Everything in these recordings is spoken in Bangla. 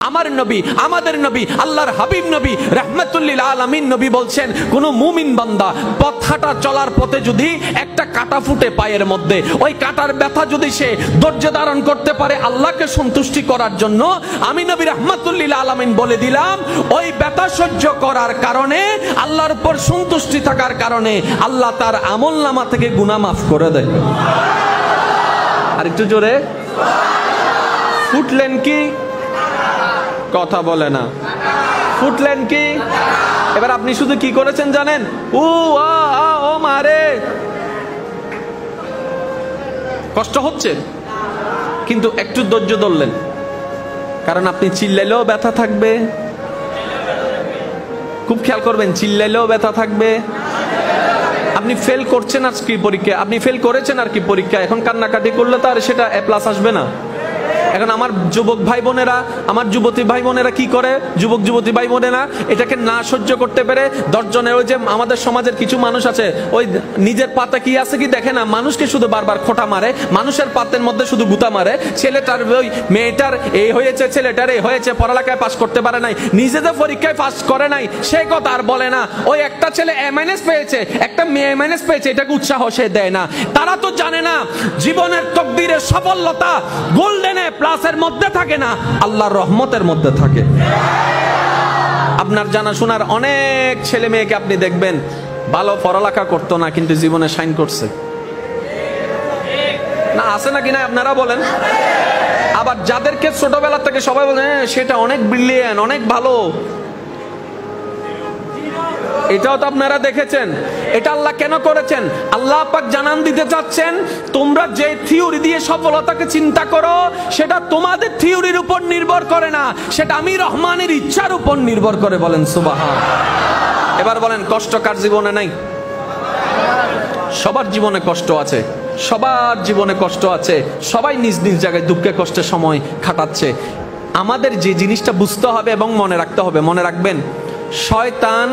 আমার নবী, আমাদের নবী, আল্লাহর হাবিব নবী রাহমাতুল লিল আলামিন নবী বলছেন, কোন মুমিন বান্দা পথ হাঁটা চলার পথে যদি একটা কাঁটা ফুটে পায়ের মধ্যে, ওই কাঁটার ব্যথা যদি সে ধৈর্য ধারণ করতে পারে আল্লাহকে সন্তুষ্টি করার জন্য, আমি নবী রাহমাতুল লিল আলামিন বলে দিলাম, ওই ব্যথা সহ্য করার কারণে, আল্লাহর উপর সন্তুষ্টি থাকার কারণে আল্লাহ তার আমলনামা থেকে গুনাহ মাফ করে দেয়। আর একটু জোরে, ফুটলেন কি? কথা বলে না। ফুটলেন কি? এবার আপনি শুধু কি করেছেন জানেন? ও ও মারে, কষ্ট হচ্ছে কিন্তু একটু ধৈর্য ধরলেন, কারণ আপনি চিল্লাইলেও ব্যথা থাকবে। খুব খেয়াল করবেন, চিল্লাইলেও ব্যথা থাকবে। আপনি ফেল করছেন আর কি পরীক্ষা, আপনি ফেল করেছেন আর কি পরীক্ষা, এখন কান্নাকাটি করলে তো আর সেটা এ প্লাস আসবে না। এখন আমার যুবক ভাই বোনেরা, আমার যুবতী ভাই বোনেরা কি করে, যুবক যুবতী ভাই বোনেরা এটাকে না সহ্য করতে পেরে 10 জনের, ওই যে আমাদের সমাজের কিছু মানুষ আছে, ওই নিজের পাতে কি আছে কি দেখে না, মানুষকে শুধু বারবার খোঁটা মারে, মানুষের পাতের মধ্যে শুধু গুতা মারে। ছেলেটার, ওই মেয়েটার এই হয়েছে, ছেলেটার এই হয়েছে, পড়ালেখায় পাস করতে পারে নাই, নিজেদের পরীক্ষায় পাস করে নাই, সে কথা আর বলে না। ওই একটা ছেলে A- পেয়েছে, একটা মেয়ে A- পেয়েছে, এটাকে উৎসাহ সে দেয় না। তারা তো জানে না জীবনের তকদিরের সফলতা গোল্ডেনে প্লাসের মধ্যে থাকে না, আল্লাহর রহমতের মধ্যে থাকে। আপনার জানাশোনার অনেক ছেলে মেয়েকে আপনি দেখবেন ভালো পড়ালেখা করতো না, কিন্তু জীবনে শাইন করছে না, আছে নাকি না আপনারা বলেন? আবার যাদেরকে ছোটবেলা থেকে সবাই বলে সেটা অনেক ব্রিলিয়ান্ট, অনেক ভালো, এটাও তো আপনারা দেখেছেন। এটা আল্লাহ কেন করেছেন? আল্লাহ পাক জানান দিতে চাচ্ছেন, তোমরা যে থিওরি দিয়ে সফলতাকে চিন্তা করো, সেটা তোমাদের থিওরির উপর নির্ভর করে না, সেটা আমি রহমানের ইচ্ছার উপর নির্ভর করে। বলেন সুবহান। এবার বলেন, কষ্ট কার জীবনে নাই? সবার জীবনে কষ্ট আছে, সবার জীবনে কষ্ট আছে, সবাই নিজ নিজ জায়গায় দুঃখে কষ্টে সময় কাটাচ্ছে। আমাদের যে জিনিসটা বুঝতে হবে এবং মনে রাখতে হবে, মনে রাখবেন, শয়তান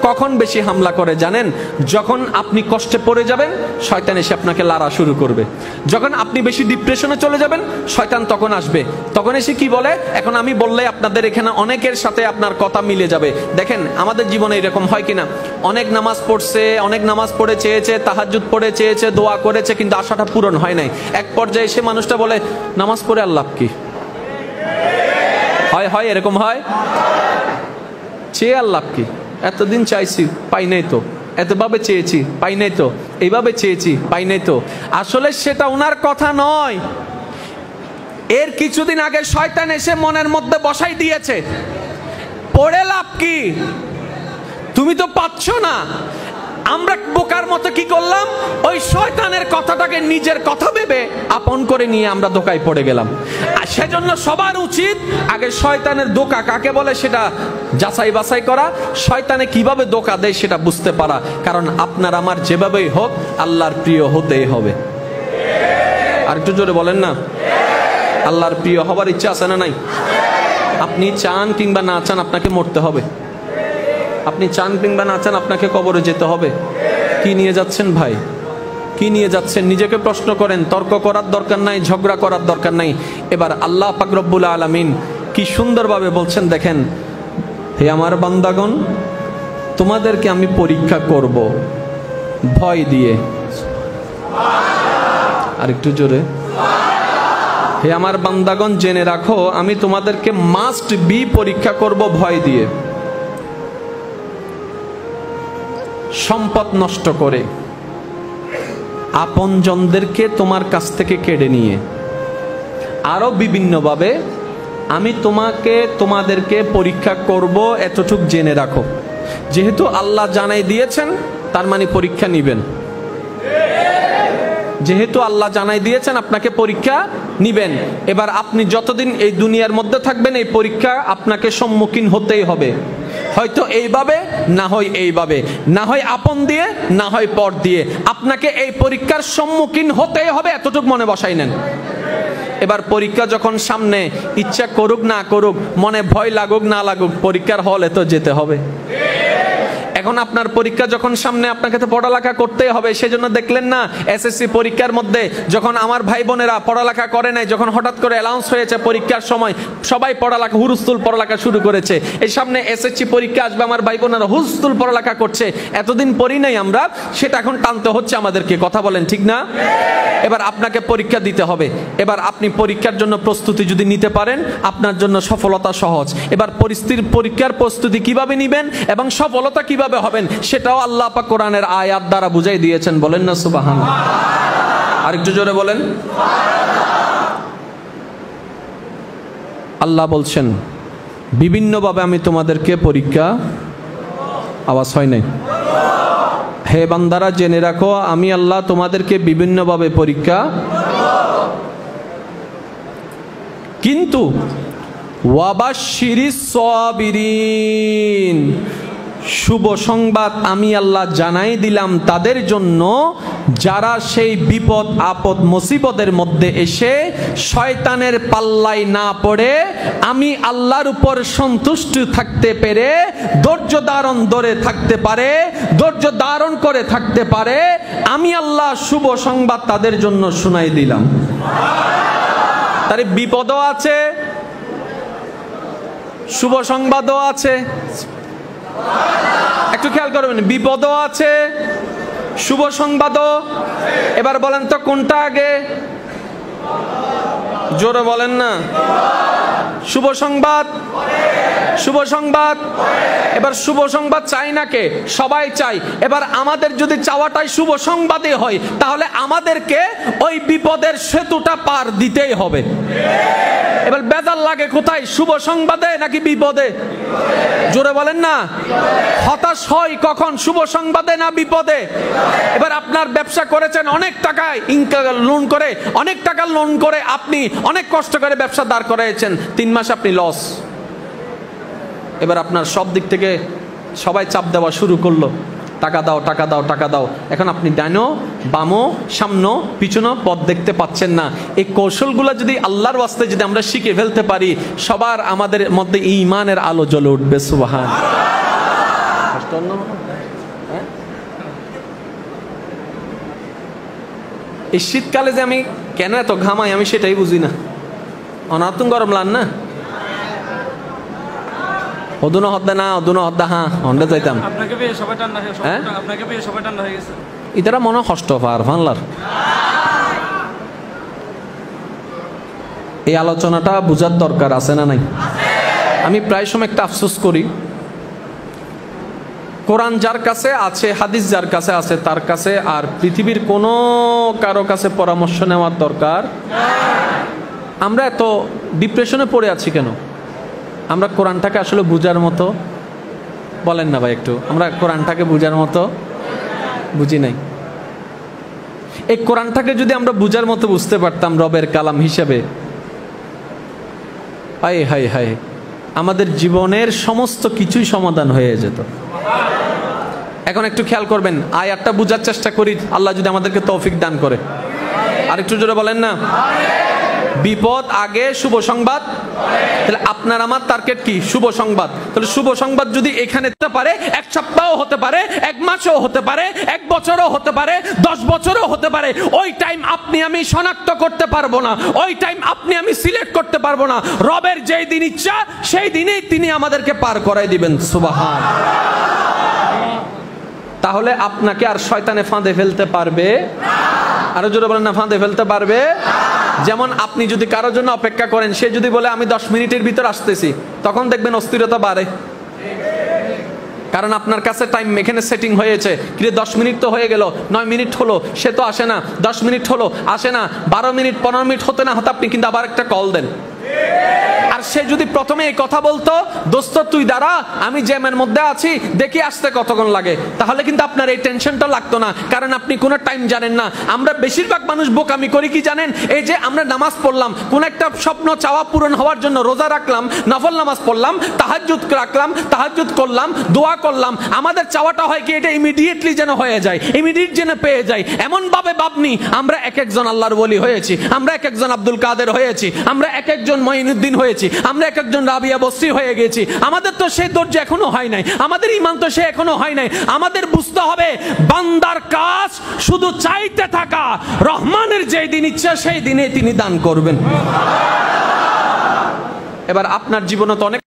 কখন বেশি হামলা করে জানেন? যখন আপনি কষ্টে পড়ে যাবেন, শয়তান এসে আপনাকে লাড়া শুরু করবে। যখন আপনি বেশি ডিপ্রেশনে চলে যাবেন, শয়তান তখন আসবে। তখন এসে কি বলে, এখন আমি বললে আপনাদের এখানে অনেকের সাথে আপনার কথা মিলে যাবে। দেখেন আমাদের জীবনে এরকম হয় কিনা, অনেক নামাজ পড়ছে, অনেক নামাজ পড়ে চেয়েছে, তাহাজ্জুদ পড়ে চেয়েছে, দোয়া করেছে, কিন্তু আশাটা পূরণ হয় নাই। এক পর্যায়ে এসে মানুষটা বলে, নামাজ পড়ে আর লাভ কি? হয় হয় এরকম হয়, চেয়ে আর লাভ কি? এতদিন চাইছি পাই নাই তো, এতভাবে চেয়েছি পাই নাই তো, এইভাবে চেয়েছি পাই নাই তো। আসলে সেটা ওনার কথা নয়, এর কিছুদিন আগে শয়তান এসে মনের মধ্যে বসাই দিয়েছে, পড়ে লাভ কি, তুমি তো পাচ্ছ না। আমরা বোকার মতো কি করলাম, ওই শয়তানের কথাটাকে নিজের কথা ভেবে আপন করে নিয়ে আমরা ধোকায় পড়ে গেলাম। আর সেজন্য সবার উচিত আগে শয়তানের ধোকা কাকে বলে সেটা যাচাই বাছাই করা, শয়তানে কিভাবে ধোকা দেয় সেটা বুঝতে পারা। কারণ আপনার আমার যেভাবেই হোক আল্লাহর প্রিয় হতেই হবে। আর একটু জোরে বলেন না, আল্লাহর প্রিয় হবার ইচ্ছা আছে না নাই? আপনি চান কিংবা না চান আপনাকে মরতে হবে, আপনি চান কিংবা না চান আপনাকে কবরে যেতে হবে। কি নিয়ে যাচ্ছেন ভাই, কি নিয়ে যাচ্ছেন? নিজেকে প্রশ্ন করেন। তর্ক করার দরকার নাই, ঝগড়া করার দরকার নাই। এবার আল্লাহ পাক রব্বুল আলামিন কি সুন্দরভাবে বলছেন দেখেন, হে আমার বান্দাগণ, তোমাদেরকে আমি পরীক্ষা করব ভয় দিয়ে। আর একটু জোরে, হে আমার বান্দাগণ জেনে রাখো, আমি তোমাদেরকে মাস্ট বি পরীক্ষা করব ভয় দিয়ে। সম্পদ নষ্ট করে, আপনজনদেরকে তোমার কাছ থেকে কেড়ে নিয়ে, আরো বিভিন্নভাবে আমি তোমাদেরকে পরীক্ষা করব, এতটুক জেনে রাখো। যেহেতু আল্লাহ জানাই দিয়েছেন, তার মানে পরীক্ষা নিবেন। যেহেতু আল্লাহ জানাই দিয়েছেন আপনাকে পরীক্ষা নিবেন। এবার আপনি যতদিন এই দুনিয়ার মধ্যে থাকবেন, এই পরীক্ষা আপনাকে সম্মুখীন হতেই হবে। হয়তো এইভাবে, না হয় এইভাবে, না হয় আপন দিয়ে, না হয় পর দিয়ে, আপনাকে এই পরীক্ষার সম্মুখীন হতেই হবে, এতটুকু মনে বসাই নেন। এবার পরীক্ষা যখন সামনে, ইচ্ছা করুক না করুক, মনে ভয় লাগুক না লাগুক, পরীক্ষার হলে তো যেতে হবে। এখন আপনার পরীক্ষা যখন সামনে, আপনাকে তো পড়ালেখা করতেই হবে। সেজন্য দেখলেন না এসএসসি পরীক্ষার মধ্যে যখন আমার ভাই বোনেরা পড়ালেখা করে নাই, যখন হঠাৎ করে অ্যানাউন্স হয়েছে পরীক্ষার সময় সবাই পড়ালেখা হুরুস্তুল পড়ালেখা শুরু করেছে। এই সামনে এসএসসি পরীক্ষা আসবে, আমার ভাই বোনেরা হুরুস্তুল পড়ালেখা করছে। এতদিন পড়ি নাই আমরা, সেটা এখন টানতে হচ্ছে আমাদেরকে। কথা বলেন ঠিক না? এবার আপনাকে পরীক্ষা দিতে হবে। এবার আপনি পরীক্ষার জন্য প্রস্তুতি যদি নিতে পারেন, আপনার জন্য সফলতা সহজ। এবার পরীক্ষার প্রস্তুতি কিভাবে নেবেন এবং সফলতা কিভাবে হবেন, সেটাও আল্লাহ পাক কোরআনের আয়াত দ্বারা বুঝাই দিয়েছেন। বলেন না সুবহানাল্লাহ? আরেকটু জোরে বলেন। আল্লাহ বলছেন বিভিন্নভাবে আমি তোমাদেরকে পরীক্ষা, আওয়াজ হয় নাই, হে বান্দারা জেনে রাখো আমি আল্লাহ তোমাদেরকে বিভিন্নভাবে পরীক্ষা, কিন্তু ওয়াবাশশিরিস সাবিরিন, শুভ সংবাদ আমি আল্লাহ জানাই দিলাম তাদের জন্য যারা সেই বিপদ আপদ মুসিবতের মধ্যে এসে শয়তানের পাল্লায় না পড়ে আমি আল্লাহর উপর সন্তুষ্ট থাকতে পেরে ধৈর্য ধারণ ধরে থাকতে পারে, ধৈর্য ধারণ করে থাকতে পারে। আমি আল্লাহ শুভ সংবাদ তাদের জন্য শুনাই দিলাম। তার বিপদও আছে, শুভ সংবাদও আছে। একটু খেয়াল করবেন, বিপদও আছে, শুভ সংবাদও। এবার বলেন তো কোনটা আগে? জোরে বলেন না। শুভ সংবাদ, শুভ সংবাদ। এবার শুভ সংবাদ চাই না কে? সবাই চাই। এবার আমাদের যদি চাওয়াটাই শুভ সংবাদই হয়, তাহলে আমাদেরকে ওই বিপদের সেতুটা পার দিতেই হবে। এবার বেজার লাগে কোথায়? শুভ সংবাদে নাকি বিপদে? জোরে বলেন না। হতাশ হয় কখন? শুভ সংবাদে না বিপদে? এবার আপনার ব্যবসা করেছেন অনেক টাকায় লোন করে, অনেক টাকা লোন করে আপনি অনেক কষ্ট করে ব্যবসা দাঁড় করাইছেন, 3 মাস আপনি লস। এবার আপনার সব দিক থেকে সবাই চাপ দেওয়া শুরু করলো, টাকা দাও টাকা দাও টাকা দাও। এখন আপনি ডানো বামো সামনো পিছনো পথ দেখতে পাচ্ছেন না। এই কৌশলগুলো যদি আল্লাহর ওয়াস্তে যদি আমরা শিখে ফেলতে পারি, সবার আমাদের মধ্যে ঈমানের আলো জ্বলে উঠবে। সুবহান। এই শীতকালে যে আমি কেন এত ঘামাই আমি সেটাই বুঝি না। অনাতুন গরম লান না, অদুনো হদ্দা না অদুনো হদ্দা, হ্যাঁ হন্ডে যাইতাম। আপনাকে পেয়ে সবাই ঠান্ডা হয়ে গেছে, আপনাকে পেয়ে সবাই ঠান্ডা হয়ে গেছে। ইতারা মনে কষ্ট পার ফানলার। এই আলোচনাটা বুঝার দরকার আছে না নাই? আমি প্রায় সময় একটা আফসোস করি, কোরআন যার কাছে আছে, হাদিস যার কাছে আছে, তার কাছে আর পৃথিবীর কোনো কারো কাছে পরামর্শ নেওয়ার দরকার। আমরা এত ডিপ্রেশনে পড়ে আছি কেন? আমরা কোরআনটাকে আসলে বুঝার মতো, বলেন না ভাই একটু, আমরা কোরআনটাকে বুঝার মতো বুঝি নাই। এই কোরআনটাকে যদি আমরা বুঝার মতো বুঝতে পারতাম রবের কালাম হিসেবে, হায় হায় হায়, আমাদের জীবনের সমস্ত কিছুই সমাধান হয়ে যেত। এখন একটু খেয়াল করবেন, আয়াতটা বুঝার চেষ্টা করি, আল্লাহ যদি আমাদেরকে তৌফিক দান করে। আর একটু জোরে বলেন না। বিপদ আগে, শুভ সংবাদ। তাহলে আপনার আমার টার্গেট কি? শুভ সংবাদ। তাহলে শুভ সংবাদ যদি এখানে হতে পারে, 1 সপ্তাহ হতে পারে, 1 মাসও হতে পারে, 1 বছরও হতে পারে, 10 বছরও হতে পারে। ওই টাইম আপনি আমি শনাক্ত করতে পারবো না, ওই টাইম আপনি আমি সিলেক্ট করতে পারবো না। রবের যেই দিন ইচ্ছা সেই দিনেই তিনি আমাদেরকে পার করাই দিবেন। সুবহান। তাহলে আপনাকে আর শয়তানে ফাঁদে ফেলতে পারবে? আরো জোরে বলেন না, ফাঁদে ফেলতে পারবে? যেমন আপনি যদি কারোর জন্য অপেক্ষা করেন, সে যদি বলে আমি 10 মিনিটের ভিতর আসতেছি, তখন দেখবেন অস্থিরতা বাড়ে। কারণ আপনার কাছে টাইম এখানে সেটিং হয়েছে। কিন্তু 10 মিনিট তো হয়ে গেল, 9 মিনিট হলো, সে তো আসে না, 10 মিনিট হলো আসে না, 12 মিনিট 15 মিনিট হতে না হতে আপনি কিন্তু আবার একটা কল দেন। আর সে যদি প্রথমে এই কথা বলতো, দোস্ত তুই দাঁড়া, আমি জ্যামের মধ্যে আছি, দেখি আসতে কতক্ষণ লাগে, তাহলে কিন্তু আপনার এই টেনশনটা লাগতো না, কারণ আপনি কোনো টাইম জানেন না। আমরা বেশিরভাগ মানুষ বোকামি করি কি জানেন? এই যে আমরা নামাজ পড়লাম, কোন একটা স্বপ্ন চাওয়া পূরণ হওয়ার জন্য রোজা রাখলাম, নফল নামাজ পড়লাম, তাহাজ্জুদ রাখলাম, তাহাজ্জুদ করলাম, দোয়া করলাম, আমাদের চাওয়াটা হয় কি এটা ইমিডিয়েটলি যেন হয়ে যায়, ইমিডিয়েট যেন পেয়ে যায়। এমন ভাবে ভাবনি আমরা এক একজন আল্লাহর ওলি হয়েছি, আমরা এক একজন আব্দুল কাদের হয়েছি, আমরা এক একজন মঈনুদ্দিন হয়েছি, আমরা এক একজন রাবিয়া বসরি হয়ে গেছি। আমাদের তো সেই ধৈর্য এখনো হয় নাই, আমাদের ঈমান তো সে এখনো হয় নাই। আমাদের বুঝতে হবে বান্দার কাজ শুধু চাইতে থাকা, রহমানের যেই দিন ইচ্ছা সেই দিনে তিনি দান করবেন। এবার আপনার জীবনে তো অনেক